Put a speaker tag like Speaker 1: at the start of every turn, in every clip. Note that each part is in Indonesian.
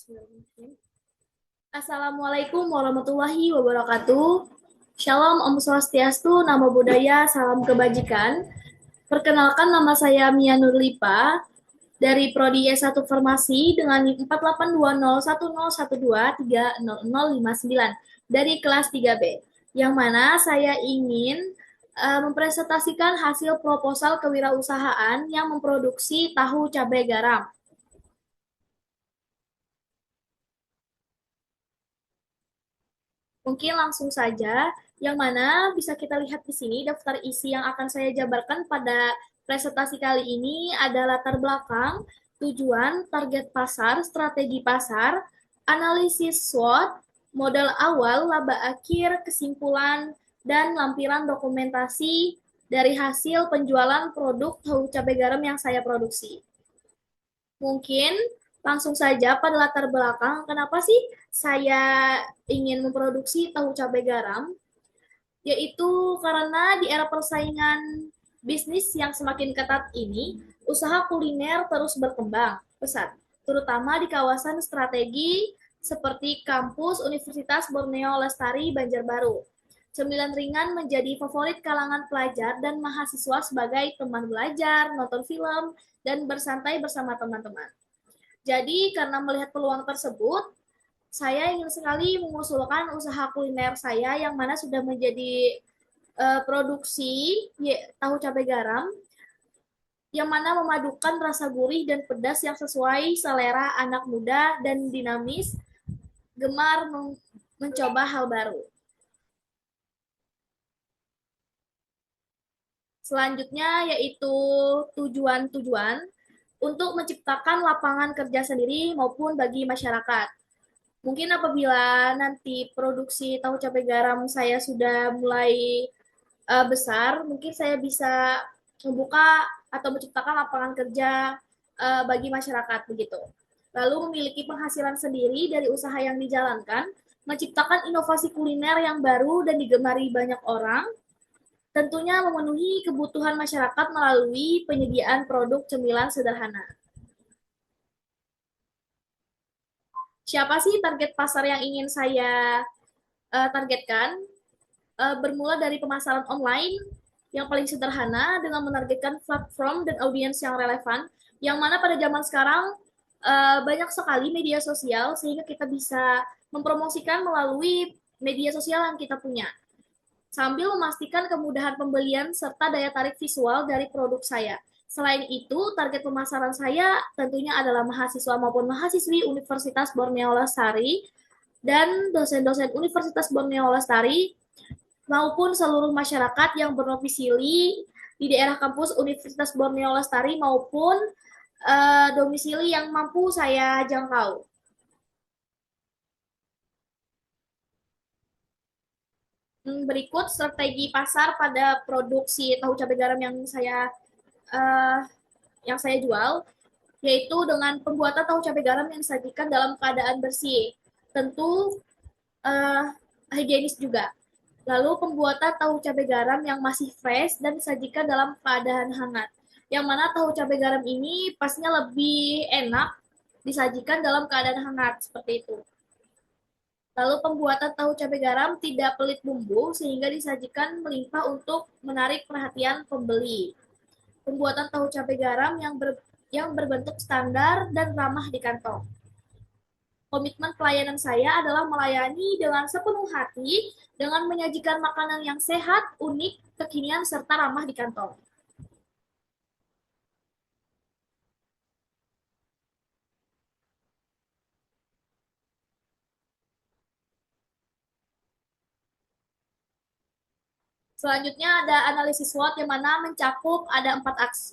Speaker 1: Bismillahirrahmanirrahim. Assalamualaikum warahmatullahi wabarakatuh. Shalom, Om Swastiastu, Namo Buddhaya, salam kebajikan. Perkenalkan, nama saya Mia Nurlipa dari Prodi S1 Farmasi dengan NIM 48201012300059 dari kelas 3B, yang mana saya ingin mempresentasikan hasil proposal kewirausahaan yang memproduksi tahu cabai garam. Mungkin langsung saja, yang mana bisa kita lihat di sini daftar isi yang akan saya jabarkan pada presentasi kali ini ada latar belakang, tujuan, target pasar, strategi pasar, analisis SWOT, modal awal, laba akhir, kesimpulan, dan lampiran dokumentasi dari hasil penjualan produk tahu cabai garam yang saya produksi. Mungkin langsung saja pada latar belakang, kenapa sih saya ingin memproduksi tahu cabai garam? Yaitu karena di era persaingan bisnis yang semakin ketat ini, usaha kuliner terus berkembang pesat, terutama di kawasan strategi seperti kampus Universitas Borneo Lestari Banjarbaru. Cemilan ringan menjadi favorit kalangan pelajar dan mahasiswa sebagai teman belajar, nonton film, dan bersantai bersama teman-teman. Jadi karena melihat peluang tersebut, saya ingin sekali mengusulkan usaha kuliner saya yang mana sudah menjadi produksi tahu cabai garam yang mana memadukan rasa gurih dan pedas yang sesuai selera anak muda dan dinamis, gemar mencoba hal baru. Selanjutnya yaitu tujuan-tujuan untuk menciptakan lapangan kerja sendiri maupun bagi masyarakat. Mungkin apabila nanti produksi tahu cabai garam saya sudah mulai besar, mungkin saya bisa membuka atau menciptakan lapangan kerja bagi masyarakat begitu. Lalu memiliki penghasilan sendiri dari usaha yang dijalankan, menciptakan inovasi kuliner yang baru dan digemari banyak orang, tentunya memenuhi kebutuhan masyarakat melalui penyediaan produk cemilan sederhana. Siapa sih target pasar yang ingin saya targetkan? Bermula dari pemasaran online yang paling sederhana dengan menargetkan platform dan audiens yang relevan, yang mana pada zaman sekarang banyak sekali media sosial sehingga kita bisa mempromosikan melalui media sosial yang kita punya, sambil memastikan kemudahan pembelian serta daya tarik visual dari produk saya. Selain itu, target pemasaran saya tentunya adalah mahasiswa maupun mahasiswi Universitas Borneo Lestari dan dosen-dosen Universitas Borneo Lestari maupun seluruh masyarakat yang berdomisili di daerah kampus Universitas Borneo Lestari maupun domisili yang mampu saya jangkau. Berikut strategi pasar pada produksi tahu cabai garam uh, yang saya jual, yaitu dengan pembuatan tahu cabai garam yang disajikan dalam keadaan bersih, tentu uh, higienis juga. Lalu pembuatan tahu cabai garam yang masih fresh dan disajikan dalam keadaan hangat. Yang mana tahu cabai garam ini pastinya lebih enak disajikan dalam keadaan hangat seperti itu. Lalu pembuatan tahu cabai garam tidak pelit bumbu sehingga disajikan melimpah untuk menarik perhatian pembeli. Pembuatan tahu cabai garam yang berbentuk standar dan ramah di kantong. Komitmen pelayanan saya adalah melayani dengan sepenuh hati dengan menyajikan makanan yang sehat, unik, kekinian, serta ramah di kantong. Selanjutnya ada analisis SWOT yang mana mencakup ada 4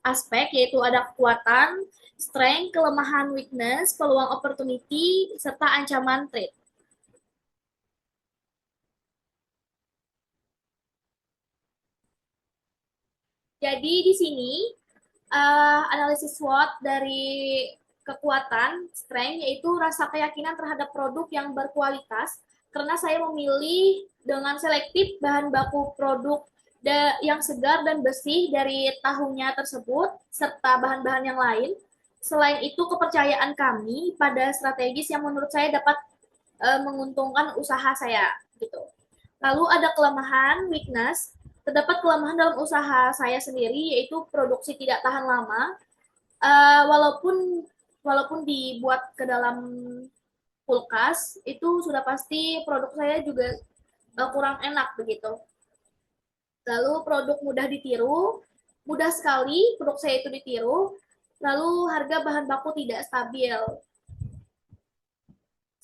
Speaker 1: aspek, yaitu ada kekuatan, strength, kelemahan, weakness, peluang opportunity, serta ancaman threat. Jadi di sini analisis SWOT dari kekuatan, strength, yaitu rasa keyakinan terhadap produk yang berkualitas, karena saya memilih dengan selektif bahan baku produk yang segar dan bersih dari tahunya tersebut, serta bahan-bahan yang lain, Selain itu, kepercayaan kami pada strategis yang menurut saya dapat menguntungkan usaha saya gitu. Lalu ada kelemahan, weakness. Terdapat kelemahan dalam usaha saya sendiri yaitu produksi tidak tahan lama. Walaupun walaupun dibuat ke dalam kulkas, itu sudah pasti produk saya juga kurang enak begitu. Lalu produk mudah ditiru, mudah sekali produk saya itu ditiru. Lalu harga bahan baku tidak stabil.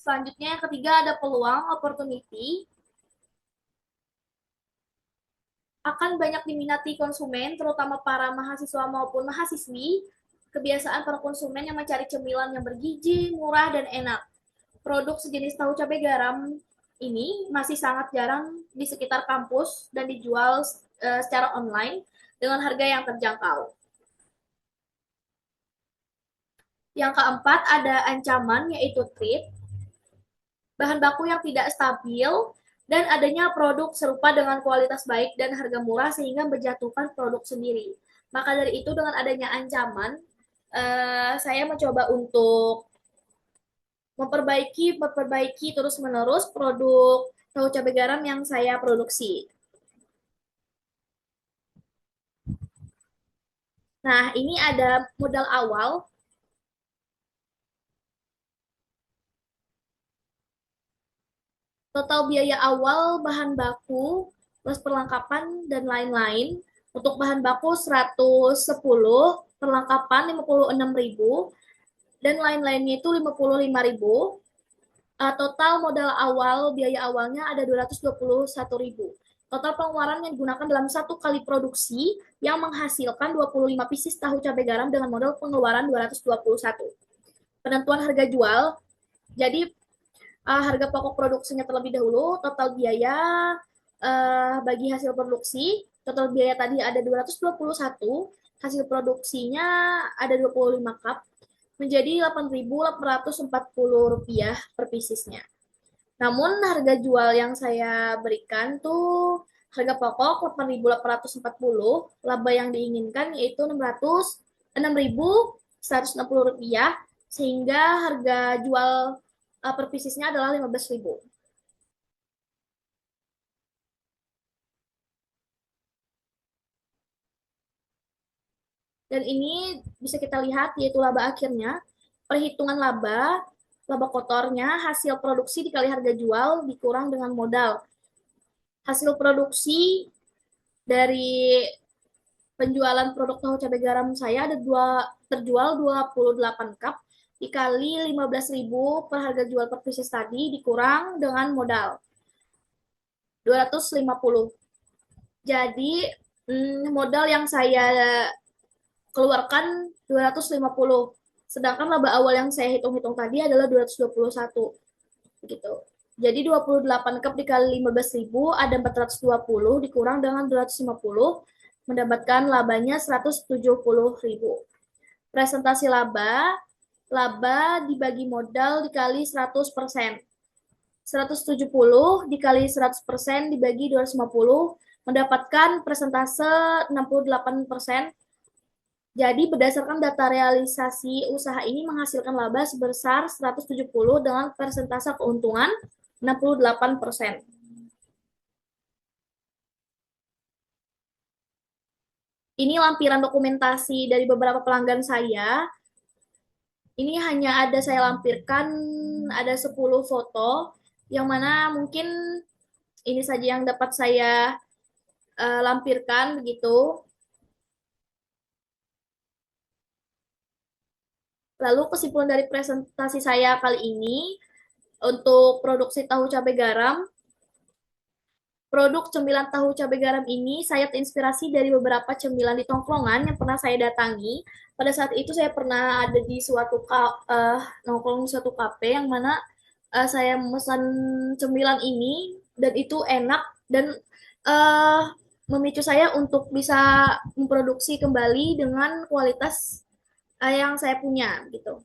Speaker 1: Selanjutnya yang ketiga ada peluang, opportunity. Akan banyak diminati konsumen, terutama para mahasiswa maupun mahasiswi. Kebiasaan para konsumen yang mencari cemilan yang bergizi, murah, dan enak. Produk sejenis tahu cabai garam ini masih sangat jarang di sekitar kampus dan dijual secara online dengan harga yang terjangkau. Yang keempat ada ancaman yaitu threat, bahan baku yang tidak stabil, dan adanya produk serupa dengan kualitas baik dan harga murah sehingga menjatuhkan produk sendiri. Maka dari itu dengan adanya ancaman, saya mencoba untuk memperbaiki terus-menerus produk tahu cabai garam yang saya produksi. Nah, ini ada modal awal. Total biaya awal bahan baku plus perlengkapan dan lain-lain. Untuk bahan baku 110, perlengkapan 56.000 dan lain-lainnya itu 55.000. Total modal awal biaya awalnya ada 221.000. Total pengeluaran yang digunakan dalam satu kali produksi yang menghasilkan 25 pieces tahu cabai garam dengan modal pengeluaran 221. Penentuan harga jual. Jadi harga pokok produksinya terlebih dahulu, total biaya bagi hasil produksi, total biaya tadi ada 221, hasil produksinya ada 25 cup, menjadi Rp8.840 per piecesnya. Namun harga jual yang saya berikan tuh harga pokok Rp8.840, laba yang diinginkan yaitu Rp6.160, sehingga harga jual per piecesnya adalah 15.000. Dan ini bisa kita lihat yaitu laba akhirnya, perhitungan laba, laba kotornya, hasil produksi dikali harga jual dikurang dengan modal. Hasil produksi dari penjualan produk tahu cabai garam saya ada terjual 28 cup dikali 15.000 per harga jual per pieces tadi dikurang dengan modal 250. Jadi modal yang saya keluarkan 250. Sedangkan laba awal yang saya hitung-hitung tadi adalah 221. Begitu. Jadi 28 cup dikali 15.000 ada 420 dikurang dengan 250 mendapatkan labanya 170.000. Presentasi laba, laba dibagi modal dikali 100%. 170 dikali 100% dibagi 250 mendapatkan persentase 68%. Jadi berdasarkan data realisasi usaha ini menghasilkan laba sebesar 170 dengan persentase keuntungan 68%. Ini lampiran dokumentasi dari beberapa pelanggan saya. Ini hanya ada saya lampirkan ada 10 foto yang mana mungkin ini saja yang dapat saya lampirkan begitu. Lalu kesimpulan dari presentasi saya kali ini untuk produksi tahu cabai garam, produk cemilan tahu cabai garam ini saya terinspirasi dari beberapa cemilan di tongkrongan yang pernah saya datangi. Pada saat itu saya pernah ada di suatu nongkrong suatu kafe yang mana saya memesan cemilan ini dan itu enak dan uh, memicu saya untuk bisa memproduksi kembali dengan kualitas yang saya punya gitu.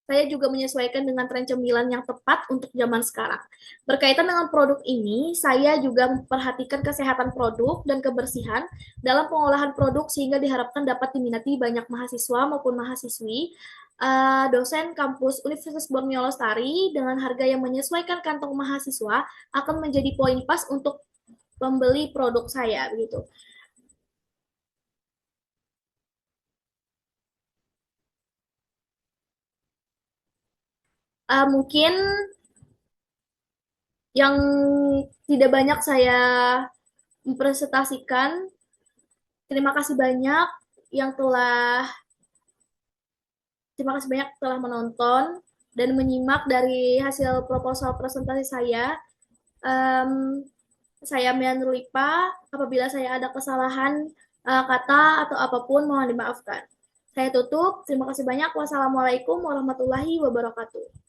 Speaker 1: saya juga menyesuaikan dengan tren cemilan yang tepat untuk zaman sekarang. Berkaitan dengan produk ini, saya juga memperhatikan kesehatan produk dan kebersihan dalam pengolahan produk sehingga diharapkan dapat diminati banyak mahasiswa maupun mahasiswi. Dosen kampus Universitas Borneo Lestari dengan harga yang menyesuaikan kantong mahasiswa akan menjadi poin pas untuk membeli produk saya begitu. Mungkin yang tidak banyak saya mempresentasikan. Terima kasih banyak yang telah terima kasih banyak telah menonton dan menyimak dari hasil proposal presentasi saya. Um, saya Mian Rulipa. Apabila saya ada kesalahan kata atau apapun, mohon dimaafkan. Saya tutup. Terima kasih banyak. Wassalamualaikum warahmatullahi wabarakatuh.